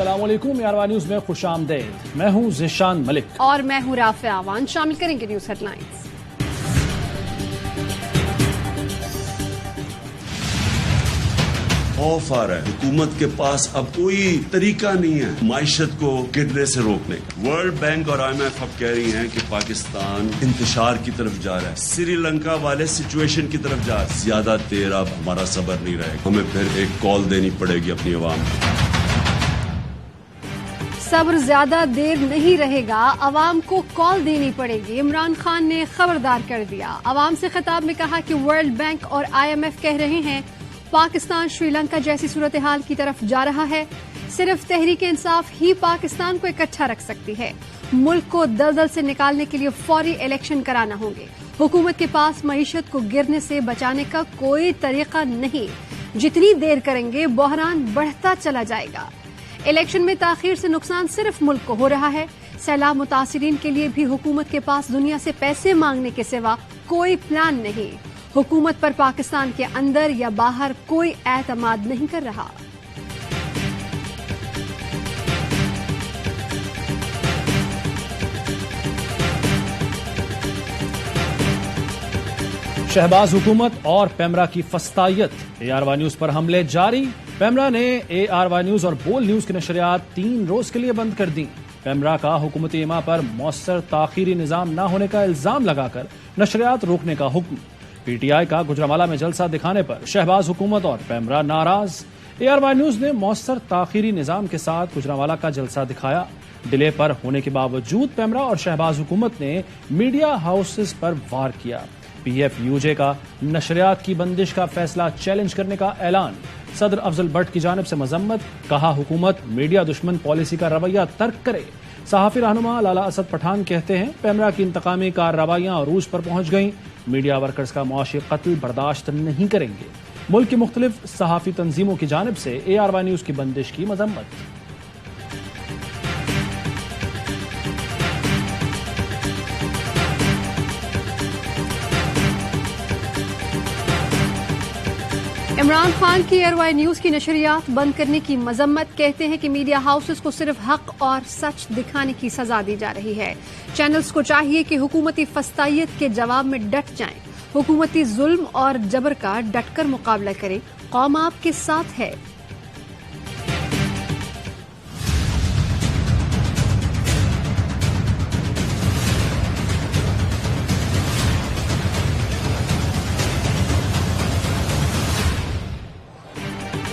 अस्सलाम वालेकुम। यारवा न्यूज में खुश आमदेद। मैं हूं ज़िशान मलिक और मैं हूं राफिया आवान। शामिल करेंगे न्यूज हेडलाइंस। खौफ आ रहा है, हुकूमत के पास अब कोई तरीका नहीं है माइशत को गिरने से रोकने का। वर्ल्ड बैंक और IMF अब कह रही हैं कि पाकिस्तान इंतशार की तरफ जा रहा है, श्रीलंका वाले सिचुएशन की तरफ जा रहा है। ज्यादा देर अब हमारा सब्र नहीं रहेगा, हमें फिर एक कॉल देनी पड़ेगी अपनी अवाम को। सब्र ज्यादा देर नहीं रहेगा, अवाम को कॉल देनी पड़ेगी। इमरान खान ने खबरदार कर दिया। अवाम से खिताब में कहा कि वर्ल्ड बैंक और IMF कह रहे हैं पाकिस्तान श्रीलंका जैसी सूरत हाल की तरफ जा रहा है। सिर्फ तहरीक इंसाफ ही पाकिस्तान को इकट्ठा रख सकती है। मुल्क को दलदल से निकालने के लिए फौरी इलेक्शन कराना होंगे। हुकूमत के पास मईशत को गिरने से बचाने का कोई तरीका नहीं। जितनी देर करेंगे बहरान बढ़ता चला जाएगा। इलेक्शन में ताखीर से नुकसान सिर्फ मुल्क को हो रहा है। सैलाब मुतासिरीन के लिए भी हुकूमत के पास दुनिया से पैसे मांगने के सिवा कोई प्लान नहीं। हुकूमत पर पाकिस्तान के अंदर या बाहर कोई एतमाद नहीं कर रहा। शहबाज हुकूमत और पेमरा की फस्तायत। ARY न्यूज पर हमले जारी। पेमरा ने ARY न्यूज और बोल न्यूज की नशरियात 3 रोज के लिए बंद कर दी। पेमरा का हुकूमती इमा पर मौसर ताखीरी निजाम न होने का इल्जाम लगाकर नशरियात रोकने का हुक्म। PTI का गुजरांवाला में जलसा दिखाने पर शहबाज हुकूमत और पेमरा नाराज। ARY न्यूज ने मौसर ताखीरी निजाम के साथ गुजरांवाला का जलसा दिखाया। डिले पर होने के बावजूद पेमरा और शहबाज हुकूमत ने मीडिया हाउसेस पर वार किया। PFUJ का नशरियात की बंदिश का फैसला चैलेंज करने का ऐलान। सदर अफजल भट्ट की जानिब से मजम्मत। कहा हुकूमत मीडिया दुश्मन पॉलिसी का रवैया तर्क करे। सहाफी रहनुमा लाला असद पठान कहते हैं पेमरा की इंतकामी कार्रवाइयां अरूज पर पहुंच गईं। मीडिया वर्कर्स का मुआशी कत्ल बर्दाश्त नहीं करेंगे। मुल्क की मुख्तलिफ सहाफी तंजीमों की जानिब से ARY न्यूज की बंदिश की मजम्मत। इमरान खान की ARY न्यूज की नशरियात बंद करने की मजम्मत। कहते हैं कि मीडिया हाउसेस को सिर्फ हक और सच दिखाने की सजा दी जा रही है। चैनल्स को चाहिए कि हुकूमती फस्तायत के जवाब में डट जाएं। हुकूमती जुल्म और जबर का डटकर मुकाबला करें। कौम आपके साथ है।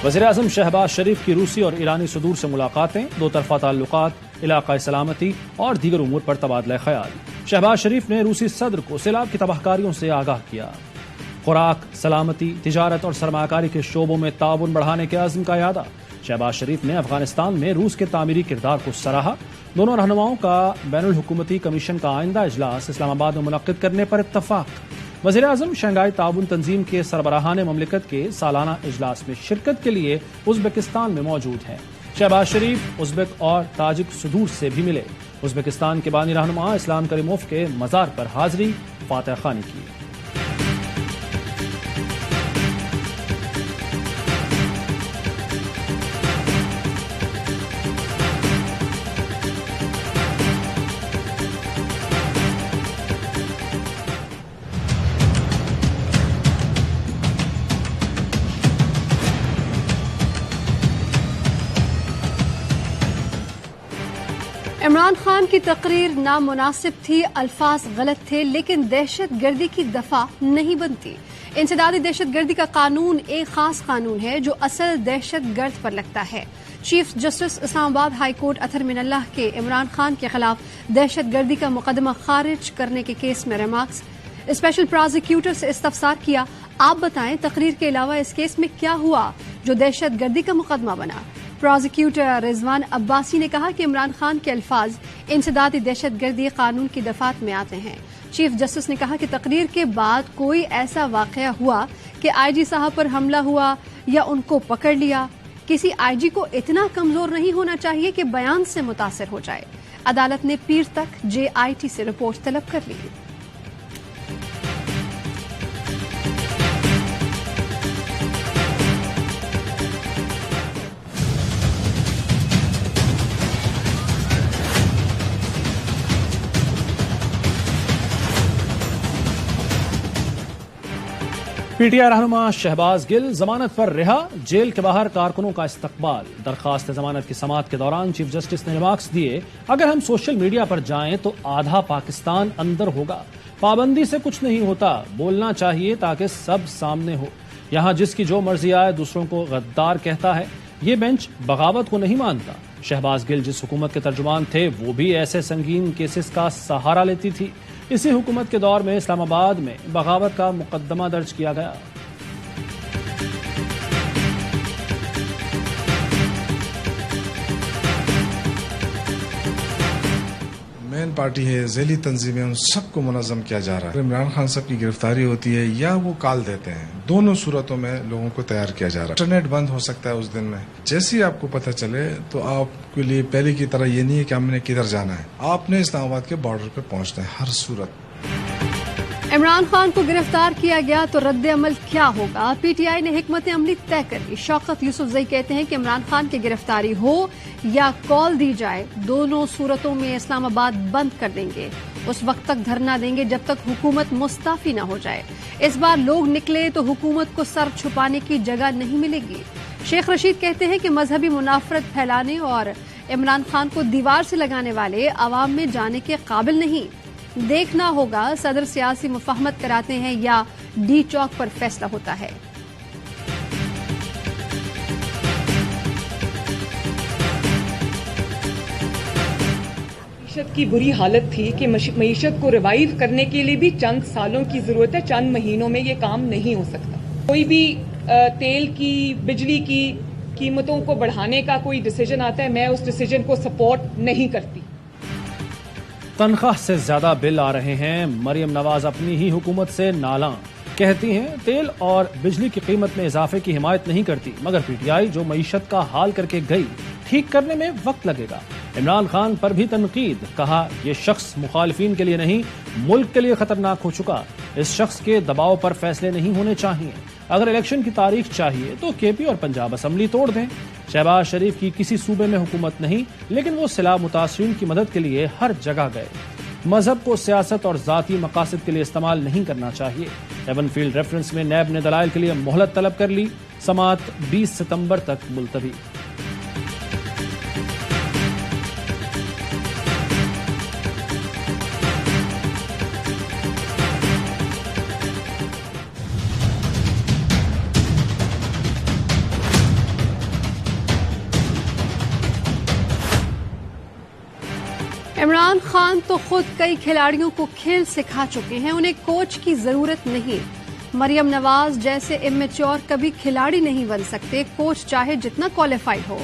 वज़ीर-ए-आज़म शहबाज शरीफ की रूसी और ईरानी सदूर से मुलाकातें। 2 तरफ़ा ताल्लुकात, इलाक़ाई सलामती और दीगर उमूर पर तबादला ख्याल। शहबाज शरीफ ने रूसी सदर को सैलाब की तबाहकारियों से आगाह किया। खुराक, सलामती, तिजारत और सरमाकारी के शोबों में ताउन बढ़ाने के अज़्म का यादा। शहबाज शरीफ ने अफगानिस्तान में रूस के तामीरी किरदार को सराहा। दोनों रहनुमाओं का बैनुल हुकूमती कमीशन का आइंदा इजलास इस्लामाबाद में मुनक्किद करने पर इत्तफाक। वज़ीर-ए-आज़म शंघाई ताउन तंजीम के सरबराहान ममलिकत के सालाना इजलास में शिरकत के लिए उज़्बेकिस्तान में मौजूद हैं। शहबाज शरीफ उज़्बेक और ताजिक सदूर से भी मिले। उज़्बेकिस्तान के बानी रहनुमा इस्लाम करीमोव के मज़ार पर हाजिरी, फातिहा ख़ानी की। इमरान खान की तकरीर नामुनासिब थी, अल्फाज गलत थे, लेकिन दहशत गर्दी की दफा नहीं बनती। इंसदादी दहशत गर्दी का कानून एक खास कानून है जो असल दहशत गर्द पर लगता है। Chief justice Islamabad high court Athar Minallah के इमरान खान के खिलाफ दहशत गर्दी का मुकदमा खारिज करने के केस में रिमार्क्स। स्पेशल प्रोसिक्यूटर से इस्तफसार किया, आप बताएं तकरीर के अलावा इस केस में क्या हुआ जो दहशत गर्दी का मुकदमा बना। प्रोसिक्यूटर रिजवान अब्बासी ने कहा कि इमरान खान के अल्फाज इंसदादी दहशत गर्दी कानून की दफात में आते हैं। चीफ जस्टिस ने कहा कि तकरीर के बाद कोई ऐसा वाकया हुआ कि IG साहब पर हमला हुआ या उनको पकड़ लिया। किसी IG को इतना कमजोर नहीं होना चाहिए कि बयान से मुतासर हो जाए। अदालत ने पीर तक JIT से रिपोर्ट तलब कर ली। PTI रहनुमा शहबाज गिल जमानत पर रिहा, जेल के बाहर कारकुनों का इस्तकबाल। दरखास्त जमानत की समाअत के दौरान चीफ जस्टिस ने रिमार्क्स दिए, अगर हम सोशल मीडिया पर जाएं तो आधा पाकिस्तान अंदर होगा। पाबंदी से कुछ नहीं होता, बोलना चाहिए ताकि सब सामने हो। यहां जिसकी जो मर्जी आए दूसरों को गद्दार कहता है, ये बेंच बगावत को नहीं मानता। शहबाज गिल जिस हुकूमत के तर्जुमान थे वो भी ऐसे संगीन केसेस का सहारा लेती थी। इसी हुकूमत के दौर में इस्लामाबाद में बगावत का मुकदमा दर्ज किया गया। मेन पार्टी है, झेली तंजीमें, उन सबको मुनज़्ज़म किया जा रहा है। इमरान खान साहब की गिरफ्तारी होती है या वो काल देते हैं, दोनों सूरतों में लोगों को तैयार किया जा रहा है। इंटरनेट बंद हो सकता है उस दिन में। जैसे ही आपको पता चले तो आपके लिए पहले की तरह ये नहीं है कि हमने किधर जाना है, आपने इस्लामाबाद के बॉर्डर पे पहुंचना है हर सूरत। इमरान खान को गिरफ्तार किया गया तो रद्द अमल क्या होगा? PTI ने हिकमत अमली तय कर ली। शौकत यूसुफजई कहते हैं कि इमरान खान की गिरफ्तारी हो या कॉल दी जाए, दोनों सूरतों में इस्लामाबाद बंद कर देंगे। उस वक्त तक धरना देंगे जब तक हुकूमत मुस्ताफी न हो जाए। इस बार लोग निकले तो हुकूमत को सर छुपाने की जगह नहीं मिलेगी। शेख रशीद कहते हैं कि मजहबी मुनाफरत फैलाने और इमरान खान को दीवार से लगाने वाले अवाम में जाने के काबिल नहीं। देखना होगा सदर सियासी मुफाहमत कराते हैं या डी चौक पर फैसला होता है। मईशत की बुरी हालत थी कि मईशत को रिवाइव करने के लिए भी चंद सालों की जरूरत है, चंद महीनों में ये काम नहीं हो सकता। कोई भी तेल की, बिजली की कीमतों को बढ़ाने का कोई डिसीजन आता है, मैं उस डिसीजन को सपोर्ट नहीं करती। तनख्वाह से ज्यादा बिल आ रहे हैं, मरियम नवाज अपनी ही हुकूमत से नालां। कहती हैं तेल और बिजली की कीमत में इजाफे की हिमायत नहीं करती, मगर PTI जो मईशत का हाल करके गई, ठीक करने में वक्त लगेगा। इमरान खान पर भी तनकीद, कहा ये शख्स मुखालिफिन के लिए नहीं मुल्क के लिए खतरनाक हो चुका। इस शख्स के दबाव पर फैसले नहीं होने चाहिए। अगर इलेक्शन की तारीख चाहिए तो KP और पंजाब असम्बली तोड़ दें। शहबाज शरीफ की किसी सूबे में हुकूमत नहीं, लेकिन वो सिला मुतासरीन की मदद के लिए हर जगह गए। मजहब को सियासत और जाती मकासद के लिए इस्तेमाल नहीं करना चाहिए। एवनफील्ड रेफरेंस में नैब ने दलाइल के लिए मोहलत तलब कर ली। समाअत 20 सितंबर तक मुलतवी। इमरान खान तो खुद कई खिलाड़ियों को खेल सिखा चुके हैं, उन्हें कोच की जरूरत नहीं। मरियम नवाज जैसे इमेच्योर कभी खिलाड़ी नहीं बन सकते, कोच चाहे जितना क्वालिफाइड हो।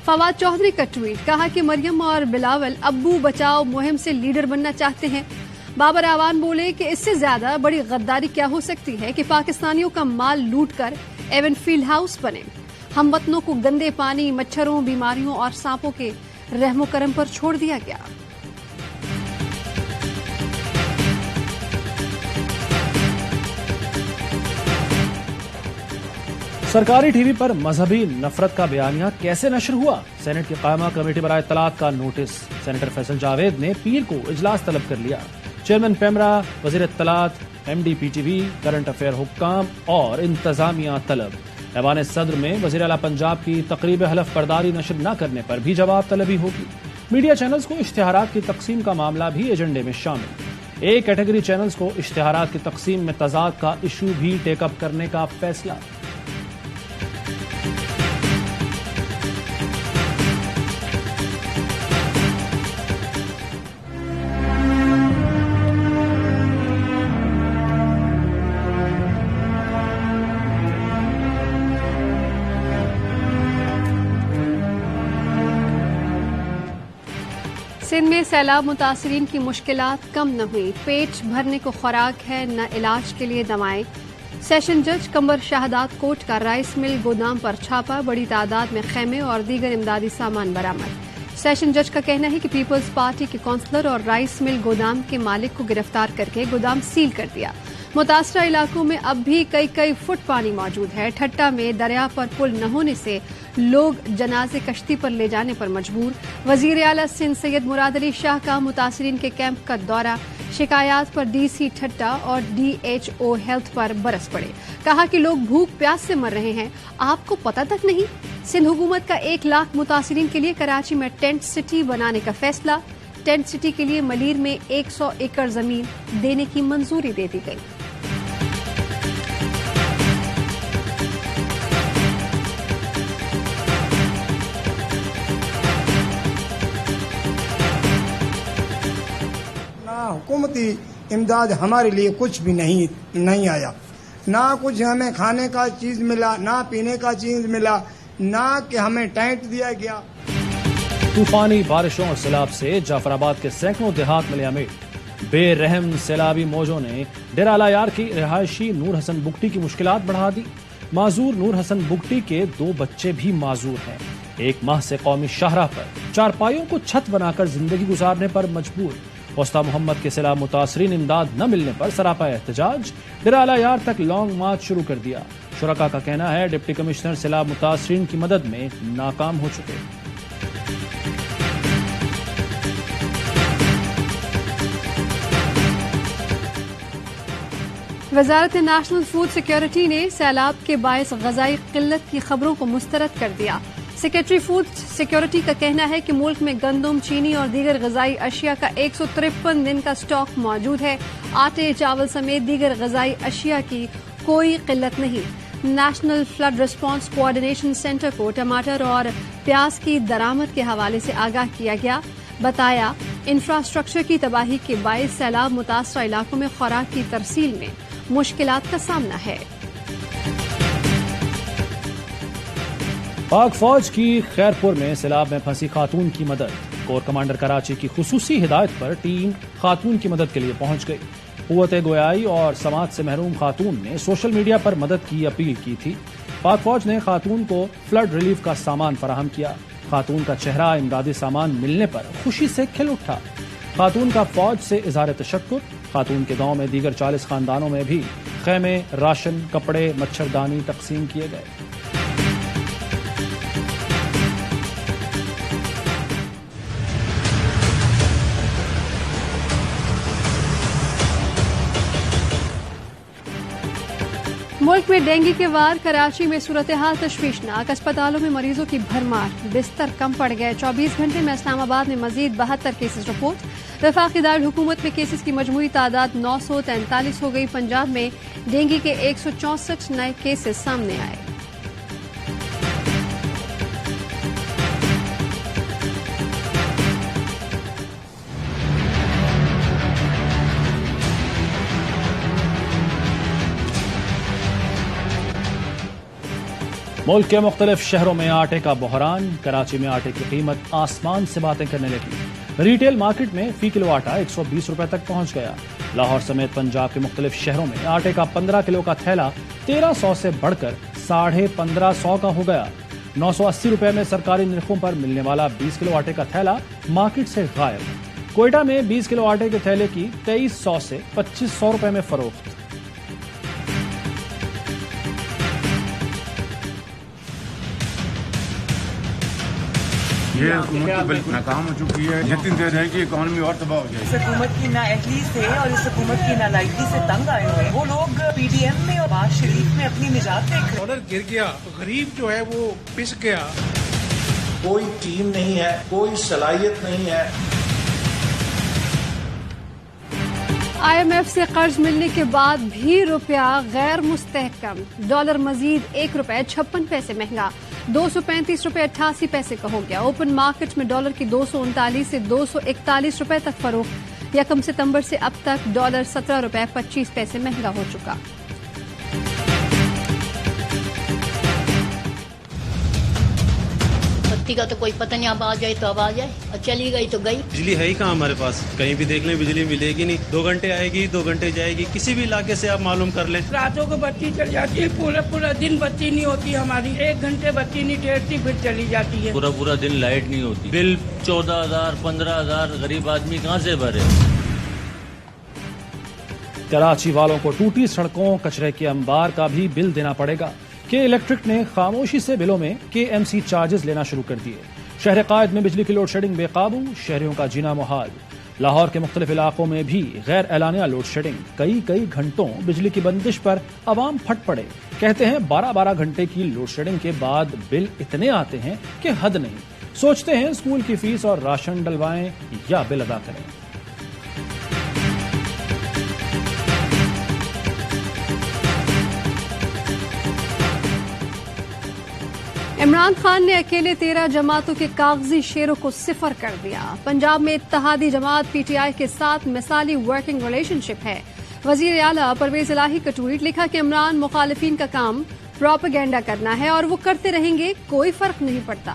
फवाद चौधरी का ट्वीट, कहा कि मरियम और बिलावल अब्बू बचाओ मुहिम से लीडर बनना चाहते हैं। बाबर आवान बोले कि इससे ज्यादा बड़ी गद्दारी क्या हो सकती है कि पाकिस्तानियों का माल लूट कर एवनफील्ड हाउस बने। हमवतनों को गंदे पानी, मच्छरों, बीमारियों और सांपों के रहमो करम पर छोड़ दिया गया। सरकारी टीवी पर मजहबी नफरत का बयानिया कैसे नशर हुआ? सेनेट की कायमा कमेटी बराए इत्तलात का नोटिस। सेनेटर फैसल जावेद ने पीर को इजलास तलब कर लिया। चेयरमैन पेमरा, वजीर इत्तलात, MD PTV, करंट अफेयर हुक्काम और इंतजामिया तलब। ऐवान सदर में वजीर आला पंजाब की तकरीब हलफ बर्दारी नशर न करने पर भी जवाब तलबी होगी। मीडिया चैनल्स को इश्तिहारात की तकसीम का मामला भी एजेंडे में शामिल। ए कैटेगरी चैनल्स को इश्तिहारात की तकसीम में तजाद का इशू भी टेकअप करने का फैसला। सिंध में सैलाब मुतासरीन की मुश्किलात कम न हुई। पेट भरने को खुराक है, न इलाज के लिए दवाएं। सेशन जज कंबर शाहदात कोर्ट का राइस मिल गोदाम पर छापा, बड़ी तादाद में खेमे और दीगर इमदादी सामान बरामद। सेशन जज का कहना है कि पीपल्स पार्टी के काउंसलर और राइस मिल गोदाम के मालिक को गिरफ्तार करके गोदाम सील कर दिया। मुतासरा इलाकों में अब भी कई फुट पानी मौजूद है। ठट्टा में दरिया पर पुल न होने से लोग जनाजे कश्ती पर ले जाने पर मजबूर। वजीर आला सिंध सैयद मुराद अली शाह का मुतासरीन के कैंप का दौरा। शिकायत पर डीसी ठट्टा और DHO हेल्थ पर बरस पड़े। कहा कि लोग भूख प्यास से मर रहे हैं, आपको पता तक नहीं। सिंध हुकूमत का 1 लाख मुतासिरीन के लिए कराची में टेंट सिटी बनाने का फैसला। टेंट सिटी के लिए मलीर में 100 एकड़ जमीन देने की मंजूरी दे दी गई। हुकूमती इमदाद हमारे लिए कुछ भी नहीं आया, ना कुछ हमें खाने का चीज मिला, ना पीने का चीज मिला, ना कि हमें टेंट दिया गया। तूफानी बारिशों और सैलाब से जाफराबाद के सैकड़ों देहात में लिया मेट। बेरहम सैलाबी मौजों ने डेरा लायार की रिहायशी नूर हसन बुगटी की मुश्किलात बढ़ा दी। माजूर नूर हसन बुगटी के 2 बच्चे भी माजूर हैं। 1 माह से कौमी शाहराह पर चारपाइयों को छत बनाकर जिंदगी गुजारने पर मजबूर। वस्ता मोहम्मद के सैलाब मुतासरीन इमदाद न मिलने पर सरापा एहतजाज। डेरा लायार तक लॉन्ग मार्च शुरू कर दिया। शुरका का कहना है डिप्टी कमिश्नर सैलाब मुतासरीन की मदद में नाकाम हो चुके। वजारत नेशनल फूड सिक्योरिटी ने सैलाब के बायस ग़ज़ाई किल्लत की खबरों को मुस्तरद कर दिया। सेक्रेटरी फूड सिक्योरिटी का कहना है कि मुल्क में गंदम, चीनी और दीगर ग़ज़ाई अशिया का 153 दिन का स्टॉक मौजूद है। आटे, चावल समेत दीगर ग़ज़ाई अशिया की कोई किल्लत नहीं। National flood response coordination centre को टमाटर और प्याज की दरामद के हवाले से आगाह किया गया। बताया इंफ्रास्ट्रक्चर की तबाही के बायस सैलाब मुतासरा इलाकों में खुराक की तरसील में मुश्किलात का सामना है। पाक फौज की खैरपुर में सैलाब में फंसी खातून की मदद। कोर कमांडर कराची की खुसूसी हिदायत पर टीम खातून की मदद के लिए पहुंच गई। कुव्वत गोयाई और समाज से महरूम खातून ने सोशल मीडिया पर मदद की अपील की थी। पाक फौज ने खातून को फ्लड रिलीफ का सामान फराहम किया। खातून का चेहरा इमदादी सामान मिलने पर खुशी से खिल उठा। खातून का फौज से इजहार तशक्कुर। खातून के गांव में दीगर 40 खानदानों में भी खैमे, राशन, कपड़े, मच्छरदानी तकसीम किए गए। मुल्क में डेंगू के वार। कराची में सूरत हाल तशवीशनाक। अस्पतालों में मरीजों की भरमार, बिस्तर कम पड़ गए। 24 घंटे में इस्लामाबाद में मजीद 72 केसेस रिपोर्ट। वफाकी दारुल हुकूमत में केसेस की मजमूई तादाद 943 हो गई। पंजाब में डेंगू के 164 नए केसेस सामने आए। मुल्क के मुख्तलिफ शहरों में आटे का बहरान। कराची में आटे की कीमत आसमान से बातें करने लगी। रिटेल मार्केट में फी किलो आटा 120 रुपए तक पहुंच गया। लाहौर समेत पंजाब के मुख्तलिफ शहरों में आटे का 15 किलो का थैला 1300 से बढ़कर 1550 का हो गया। 980 रुपए में सरकारी निरखों पर मिलने वाला 20 किलो आटे का थैला मार्केट से गायब। कोयटा में 20 किलो आटे के थैले की 2300 से 2500 रुपए में फरोख्त। ये हुकूमत बिल्कुल नाकाम हो चुकी है। यकीन दे रहे हैं कि इकॉनमी और तबाह हो जाएगी। इस हुकूमत की नाअहली से और इस हुकूमत की नालायकी से तंग आए हुए वो लोग PDM में और बाज शरीफ में अपनी निजात देख रहे हैं। डॉलर गिर गया तो गरीब जो है वो पिस गया। कोई टीम नहीं है, कोई सलाहियत नहीं है। IMF से कर्ज मिलने के बाद भी रुपया गैर मुस्तहकम। डॉलर मजीद 1 रुपए 56 पैसे महंगा, 235 रुपए 88 पैसे का हो गया। ओपन मार्केट में डॉलर की 239 से 241 रुपए तक फरोख्त। 1 सितंबर से अब तक डॉलर 17 रुपए 25 पैसे महंगा हो चुका। बत्ती का तो कोई पता नहीं, अब आ जाए तो अब आ जाए, और चली गई तो गई। बिजली है ही कहाँ हमारे पास, कहीं भी देख लें बिजली मिलेगी नहीं। 2 घंटे आएगी, 2 घंटे जाएगी। किसी भी इलाके से आप मालूम कर लें। रातों को बत्ती चल जाती है, पूरा दिन बत्ती नहीं होती हमारी। 1 घंटे बत्ती नहीं टेरती, फिर चली जाती है। पूरा दिन लाइट नहीं होती। बिल 14,000 15,000 गरीब आदमी कहाँ से भरे। कराची वालों को टूटी सड़कों, कचरे के अंबार का भी बिल देना पड़ेगा। के इलेक्ट्रिक ने खामोशी से बिलों में KMC चार्जेस लेना शुरू कर दिए। शहर कायद में बिजली की लोड शेडिंग बेकाबू, शहरियों का जीना मुहाल। لاہور کے مختلف علاقوں میں بھی غیر اعلانیہ لوڈ شیڈنگ، کئی گھنٹوں بجلی کی بندش پر عوام پھٹ پڑے۔ کہتے ہیں 12 گھنٹے کی لوڈ شیڈنگ کے بعد بل اتنے آتے ہیں کہ حد نہیں، سوچتے ہیں اسکول کی فیس اور راشن ڈلوائیں یا بل ادا کریں۔ عمران خان نے اکیلے 13 جماعتوں کے کاغذی شیروں کو صفر کر دیا۔ پنجاب میں اتحادی جماعت پی ٹی آئی کے ساتھ مثالی ورکنگ ریلیشن شپ ہے۔ وزیر اعلیٰ پرویز الہی کا ٹویٹ، لکھا کہ عمران مخالفین کا کام پروپیگنڈا کرنا ہے اور وہ کرتے رہیں گے، کوئی فرق نہیں پڑتا۔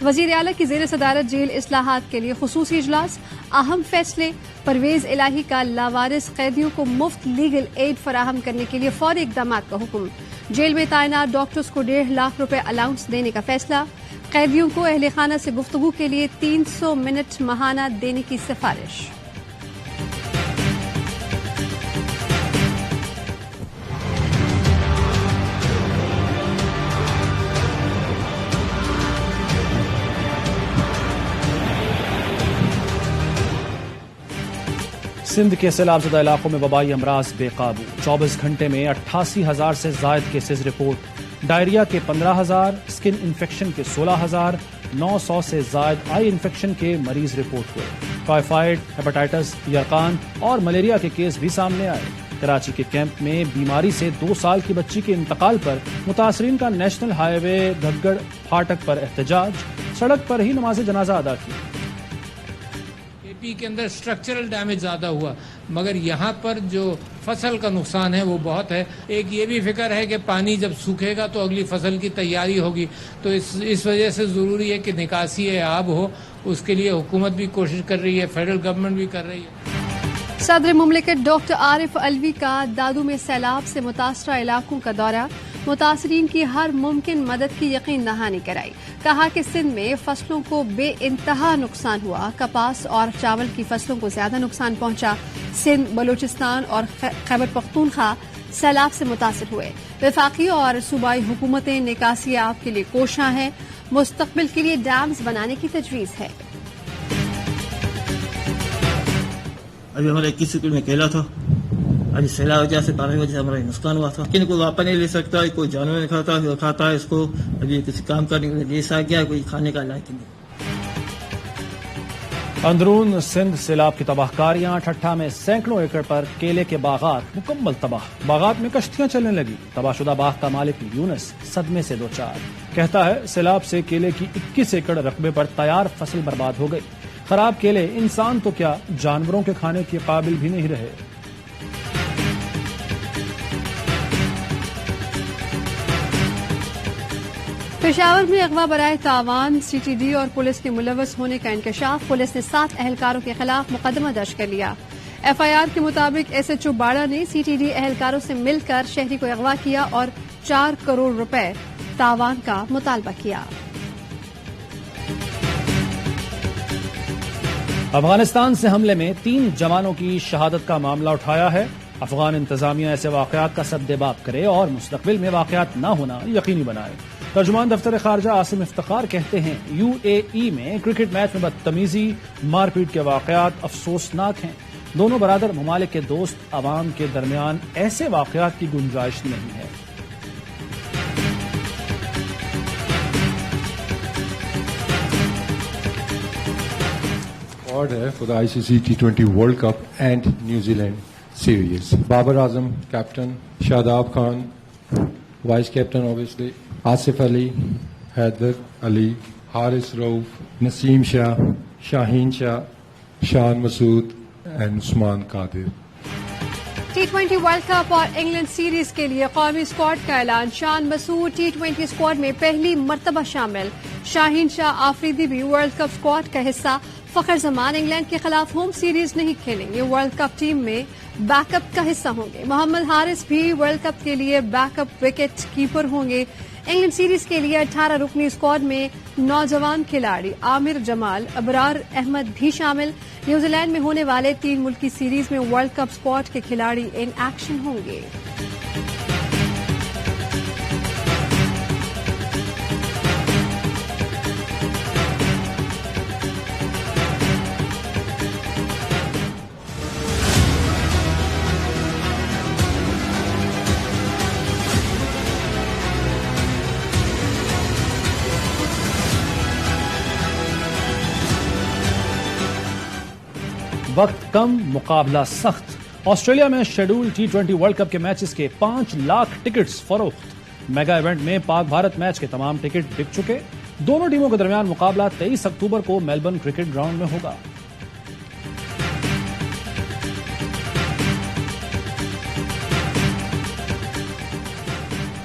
وزیر اعلیٰ کی زیر صدارت جیل اصلاحات کے لیے خصوصی اجلاس، اہم فیصلے، پرویز الہی کا لاوارث قیدیوں کو مفت لیگل ایڈ فراہم کرنے کے لیے فوری اقدامات کا حکم، جیل میں تعینات ڈاکٹرز کو 1.5 لاکھ روپے الاؤنس دینے کا فیصلہ، قیدیوں کو اہل خانہ سے گفتگو کے لیے 300 منٹ ماہانہ دینے کی سفارش۔ سندھ کے سیلاب زدہ علاقوں میں وبائی امراض بے قابو، 24 گھنٹے میں 88,000 سے زائد کیسز رپورٹ، ڈائریا کے 15,000، اسکن انفیکشن کے 16,000، 900 سے زائد آئی انفیکشن کے مریض رپورٹ ہوئے۔ ٹائیفائڈ، ہیپاٹائٹس، یرقان اور ملیریا کے کیس بھی سامنے آئے۔ کراچی کے کیمپ میں بیماری سے 2 سال کی بچی کے انتقال پر متاثرین کا نیشنل ہائی وے دھگڑ پھاٹک پر احتجاج، سڑک پر ہی نماز جنازہ ادا کی۔ کے اندر اسٹرکچرل ڈیمیج زیادہ ہوا، مگر یہاں پر جو فصل کا نقصان ہے وہ بہت ہے۔ ایک یہ بھی فکر ہے کہ پانی جب سوکھے گا تو اگلی فصل کی تیاری ہوگی، تو اس وجہ سے ضروری ہے کہ نکاسی آب ہو، اس کے لیے حکومت بھی کوشش کر رہی ہے، فیڈرل گورنمنٹ بھی کر رہی ہے۔ صدر مملکت ڈاکٹر عارف علوی کا دادو میں سیلاب سے متاثرہ علاقوں کا دورہ، متاثرین کی ہر ممکن مدد کی یقین دہانی کرائی، کہا کہ سندھ میں فصلوں کو بے انتہا نقصان ہوا، کپاس اور چاول کی فصلوں کو زیادہ نقصان پہنچا۔ سندھ، بلوچستان اور خیبر پختونخوا سیلاب سے متاثر ہوئے۔ وفاقی اور صوبائی حکومتیں نکاسی آب کے لیے کوشاں ہیں، مستقبل کے لیے ڈیمز بنانے کی تجویز ہے۔ ابھی ہمارا 21 اسکول میں کھیلا تھا، ابھی سیلاب وجہ سے 12 وجہ سے ہمارا نقصان ہوا تھا، لیکن کوئی واپس نہیں لے سکتا، کوئی جانور نہیں کھاتا ہے اس کو، ابھی کسی کام کرنے کے لیے جیسا گیا، کوئی کھانے کا لائق نہیں۔ اندرون سندھ سیلاب کی تباہ کاریاں، ٹھٹھا میں سینکڑوں ایکڑ پر کیلے کے باغات مکمل تباہ، باغات میں کشتیاں چلنے لگی۔ تباہ شدہ باغ کا مالک یونس صدمے سے دوچار، کہتا ہے سیلاب سے کیلے کی 21 ایکڑ رقبے پر تیار فصل برباد ہو گئی۔ خراب کیلے انسان تو کیا جانوروں کے کھانے کے قابل بھی نہیں رہے۔ پشاور میں اغوا برائے تاوان، سی ٹی ڈی اور پولیس کے ملوث ہونے کا انکشاف، پولیس نے 7 اہلکاروں کے خلاف مقدمہ درج کر لیا۔ ایف آئی آر کے مطابق ایس ایچ او باڑہ نے سی ٹی ڈی اہلکاروں سے مل کر شہری کو اغوا کیا اور 4 کروڑ روپے تاوان کا مطالبہ کیا۔ افغانستان سے حملے میں 3 جوانوں کی شہادت کا معاملہ اٹھایا ہے۔ افغان انتظامیہ ایسے واقعات کا سدباب کرے اور مستقبل میں واقعات نہ ہونا یقینی بنائے۔ ترجمان دفتر خارجہ عاصم افتخار کہتے ہیں یو اے ای میں کرکٹ میچ میں بدتمیزی، مار پیٹ کے واقعات افسوسناک ہیں۔ دونوں برادر ممالک کے دوست عوام کے درمیان ایسے واقعات کی گنجائش نہیں ہے۔ ہے for the ICC T20 World Cup and New Zealand series. Babar Azam, captain, Shadab Khan, vice captain obviously, Asif Ali, Haider Ali, Haris Rauf, Naseem Shah, Shaheen Shah, Shan Masood and Usman Qadir. T20 world cup اور England series کے لیے قومی squad کا اعلان، Shan Masood T20 squad میں پہلی مرتبہ شامل، شاہین شاہ آفریدی بھی ورلڈ کپ اسکواڈ کا حصہ۔ فخر زمان انگلینڈ کے خلاف ہوم سیریز نہیں کھیلیں گے، ورلڈ کپ ٹیم میں بیک اپ کا حصہ ہوں گے۔ محمد حارث بھی ورلڈ کپ کے لیے بیک اپ وکٹ کیپر ہوں گے۔ انگلینڈ سیریز کے لیے 18 رکنی اسکواڈ میں نوجوان کھلاڑی عامر جمال، ابرار احمد بھی شامل۔ نیوزی لینڈ میں ہونے والے 3 ملکی سیریز میں ورلڈ کپ اسکواڈ کے کھلاڑی ان ایکشن ہوں گے۔ وقت کم، مقابلہ سخت۔ آسٹریلیا میں شیڈول T20 ورلڈ کپ کے میچز کے 5 لاکھ ٹکٹس فروخت۔ میگا ایونٹ میں پاک بھارت میچ کے تمام ٹکٹ بک چکے۔ دونوں ٹیموں کے درمیان مقابلہ 23 اکتوبر کو میلبرن کرکٹ گراؤنڈ میں ہوگا۔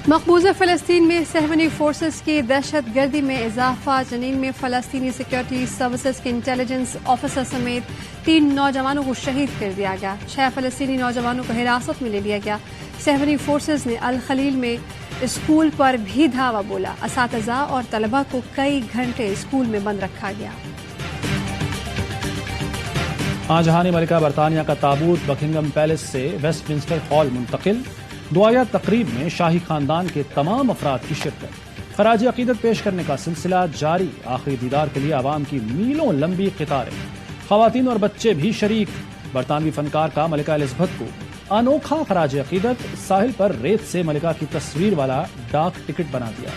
مقبوضہ فلسطین میں صہیونی فورسز کی دہشت گردی میں اضافہ۔ جنین میں فلسطینی سیکورٹی سروسز کے انٹیلیجنس آفیسر سمیت 3 نوجوانوں کو شہید کر دیا گیا۔ 6 فلسطینی نوجوانوں کو حراست میں لے لیا گیا۔ صہیونی فورسز نے الخلیل میں اسکول پر بھی دھاوا بولا۔ اساتذہ اور طلبہ کو کئی گھنٹے اسکول میں بند رکھا گیا۔ جہانی ملکہ برطانیہ کا تابوت بکنگم پیلس سے ویسٹ منسٹر ہال منتقل۔ دعائیہ تقریب میں شاہی خاندان کے تمام افراد کی شرکت۔ خراج عقیدت پیش کرنے کا سلسلہ جاری۔ آخری دیدار کے لیے عوام کی میلوں لمبی قطاریں، خواتین اور بچے بھی شریک۔ برطانوی فنکار کا ملکہ الزبتھ کو انوکھا خراج عقیدت، ساحل پر ریت سے ملکہ کی تصویر والا ڈاک ٹکٹ بنا دیا۔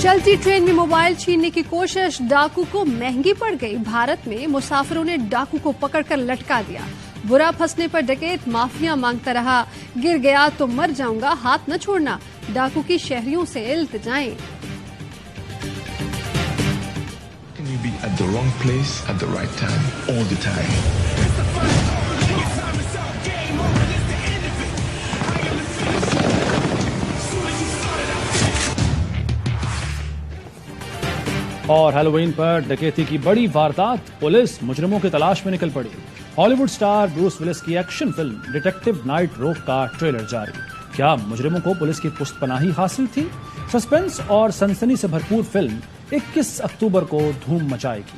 چلتی ٹرین میں موبائل چھیننے کی کوشش، ڈاکو کو مہنگی پڑ گئی۔ بھارت میں مسافروں نے ڈاکو کو پکڑ کر لٹکا دیا۔ برا پھنسنے پر ڈکیت معافیاں مانگتا رہا، گر گیا تو مر جاؤں گا، ہاتھ نہ چھوڑنا، ڈاکو کی شہریوں سے التجائیں۔ At the wrong place at the right time all the time. اور ہیلووین پر ڈکیتی کی بڑی واردات، پولیس مجرموں کی تلاش میں نکل پڑی۔ ہالی ووڈ سٹار بروس ولس کی ایکشن فلم ڈیٹیکٹو نائٹ روک کا ٹریلر جاری۔ کیا مجرموں کو پولیس کی پشت پناہی حاصل تھی؟ سسپنس اور سنسنی سے بھرپور فلم 21 اکتوبر کو دھوم مچائے گی۔